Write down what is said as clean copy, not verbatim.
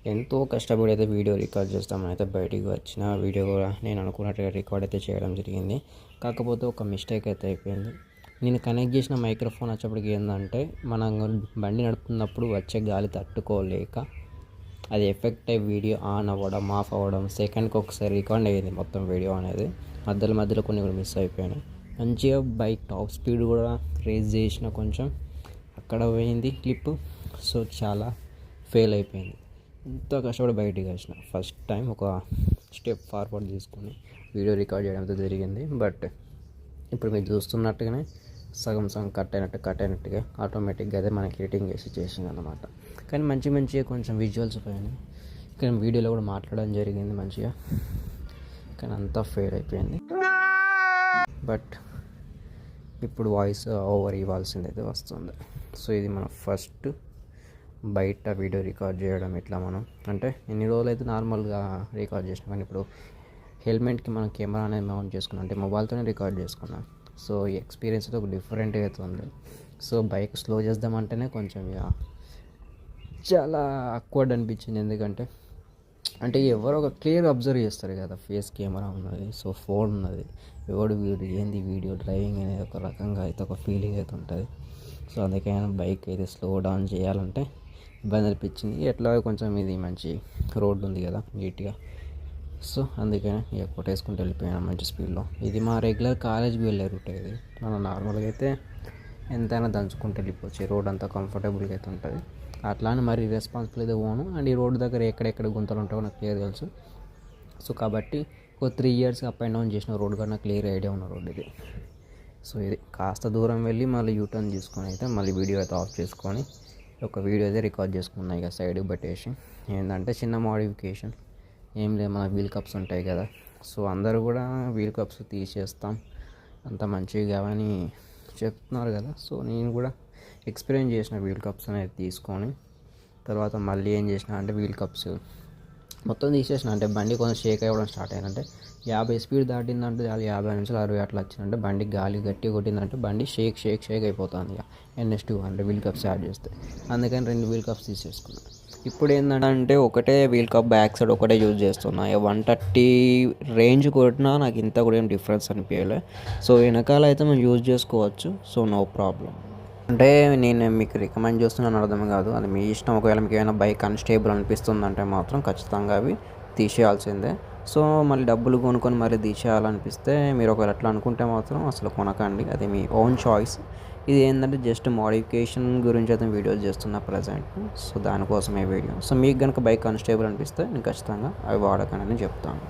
ఎంతో కష్టపడి అయితే వీడియో రికార్డ్ చేస్తామని అయితే బయటికి వచ్చిన వీడియో కూడా నేను అనుకున్నట్టుగా రికార్డ్ అయితే చేయడం జరిగింది. కాకపోతే ఒక మిస్టేక్ అయితే అయిపోయింది. నేను కనెక్ట్ చేసిన మైక్రోఫోన్ వచ్చేప్పటికి ఏంటంటే మనం బండి నడుపుతున్నప్పుడు వచ్చే గాలి తట్టుకోలేక అది ఎఫెక్ట్ అయ్యి వీడియో ఆన్ అవ్వడం, ఆఫ్ అవ్వడం, సెకండ్కి ఒకసారి రికార్డ్ అయ్యింది మొత్తం వీడియో అనేది. మధ్యలో కొన్ని కూడా మిస్ అయిపోయాను. మంచిగా బైక్ టాప్ స్పీడ్ కూడా రేస్ చేసిన కొంచెం అక్కడ పోయింది క్లిప్. సో చాలా ఫెయిల్ అయిపోయింది. ఎంతో కష్టపడి బయటికి వచ్చిన ఫస్ట్ టైం ఒక స్టెప్ ఫార్వర్డ్ తీసుకొని వీడియో రికార్డ్ చేయడంతో జరిగింది. బట్ ఇప్పుడు మీరు చూస్తున్నట్టుగానే సగం కట్ అయినట్టుగా ఆటోమేటిక్గా అదే మనకి ఎడిటింగ్ వేసి చేసింది అన్నమాట. కానీ మంచిగా కొంచెం విజువల్స్ పోయినాయి. కానీ వీడియోలో కూడా మాట్లాడడం జరిగింది మంచిగా, కానీ అంతా ఫెయిల్ అయిపోయింది. బట్ ఇప్పుడు వాయిస్ ఓవర్ ఇవ్వాల్సింది అయితే వస్తుంది. సో ఇది మన ఫస్ట్ బయట వీడియో రికార్డ్ చేయడం. ఇట్లా మనం అంటే ఎన్ని రోజులు అయితే నార్మల్గా రికార్డ్ చేసినాం, కానీ ఇప్పుడు హెల్మెట్కి మనం కెమెరా అనేది మౌంట్ చేసుకున్నాం, అంటే మొబైల్తోనే రికార్డ్ చేసుకున్నాం. సో ఈ ఎక్స్పీరియన్స్ అయితే ఒక డిఫరెంట్గా అవుతుంది. సో బైక్ స్లో చేద్దామంటేనే కొంచెం చాలా అక్వర్డ్ అనిపించింది. ఎందుకంటే అంటే ఎవరో ఒక క్లియర్ అబ్జర్వ్ చేస్తారు కదా, ఫేస్ కెమెరా ఉన్నది, సో ఫోన్ ఉన్నది, ఎవడు వీడియో డ్రైవింగ్ అనేది ఒక రకంగా అయితే ఒక ఫీలింగ్ అయితే ఉంటుంది. సో అందుకైనా బైక్ అయితే స్లో డౌన్ చేయాలంటే ఇబ్బంది అనిపించింది. ఎట్లా కొంచెం ఇది మంచి రోడ్డు ఉంది కదా నీట్గా, సో అందుకని కొట్టేసుకుంటూ వెళ్ళిపోయాను మంచి స్పీడ్లో. ఇది మా రెగ్యులర్ కాలేజ్కి వెళ్ళే రూట్. ఇది మనం నార్మల్గా అయితే ఎంతైనా దంచుకుంటూ వెళ్ళిపోవచ్చు, రోడ్ అంతా కంఫర్టబుల్గా అయితే ఉంటుంది. అట్లానే మరి రెస్పాన్సిబుల్ అయితే పోను. అండ్ ఈ రోడ్డు దగ్గర ఎక్కడెక్కడ గుంతలు ఉంటాయో నాకు క్లియర్ తెలుసు. సో కాబట్టి ఒక 3 years అప్ అండ్ డౌన్ చేసిన రోడ్ కన్నా క్లియర్ ఐడియా ఉన్న రోడ్ ఇది. సో ఇది కాస్త దూరం వెళ్ళి మళ్ళీ యూటర్న్ తీసుకొని అయితే మళ్ళీ వీడియో అయితే ఆఫ్ చేసుకొని ఒక వీడియో అయితే రికార్డ్ చేసుకున్నాయి ఇక సైడ్కి పెట్టేసి. ఏంటంటే చిన్న మోడిఫికేషన్ ఏం లేదు, మన వీల్ కప్స్ ఉంటాయి కదా, సో అందరూ కూడా వీల్ కప్స్ తీసేస్తాం అంత మంచిగా అని చెప్తున్నారు కదా. సో నేను కూడా ఎక్స్పీరియన్స్ చేసిన వీల్ కప్స్ అనేది తీసుకొని తర్వాత మళ్ళీ ఏం చేసిన అంటే వీల్ కప్స్ మొత్తం తీసేసిన. అంటే బండి కొంచెం షేక్ అవ్వడం స్టార్ట్ అయిందంటే 50 స్పీడ్ దాటిందంటే అది 50 నుంచి 60 అట్లా వచ్చిందంటే బండి గాలి గట్టిగా కొట్టిందంటే బండి షేక్ అయిపోతుంది. ఇక NS2 అంటే వీల్ కప్స్ యాడ్ చేస్తే అందుకని 2 వీల్ కప్స్ తీసేసుకున్నాను. ఇప్పుడు ఏంటంటే ఒకటే వీల్ కప్ బ్యాక్ సైడ్ ఒకటే యూజ్ చేస్తున్నా. 130 రేంజ్ కొట్టినా నాకు ఇంత కూడా ఏం డిఫరెన్స్ అనిపించలే. సో వెనకాల అయితే మనం యూజ్ చేసుకోవచ్చు, సో నో ప్రాబ్లం. అంటే నేను మీకు రికమెండ్ చేస్తున్నాను అర్థం కాదు, అది మీ ఇష్టం. ఒకవేళ మీకు ఏమైనా బైక్ అన్స్టేబుల్ అనిపిస్తుందంటే మాత్రం ఖచ్చితంగా అవి తీసేయాల్సిందే. సో మళ్ళీ డబ్బులు కొనుక్కొని మళ్ళీ తీసేయాలనిపిస్తే మీరు ఒకవేళ అట్లా అనుకుంటే మాత్రం అసలు కొనకండి, అది మీ ఓన్ చాయిస్. ఇది ఏంటంటే జస్ట్ మోడిఫికేషన్ గురించి అయితే వీడియోస్ చేస్తున్నా ప్రజెంట్. సో దానికోసమే వీడియో. సో మీకు కనుక బైక్ అన్స్టేబుల్ అనిపిస్తే నేను ఖచ్చితంగా అవి వాడకండి అని చెప్తాను.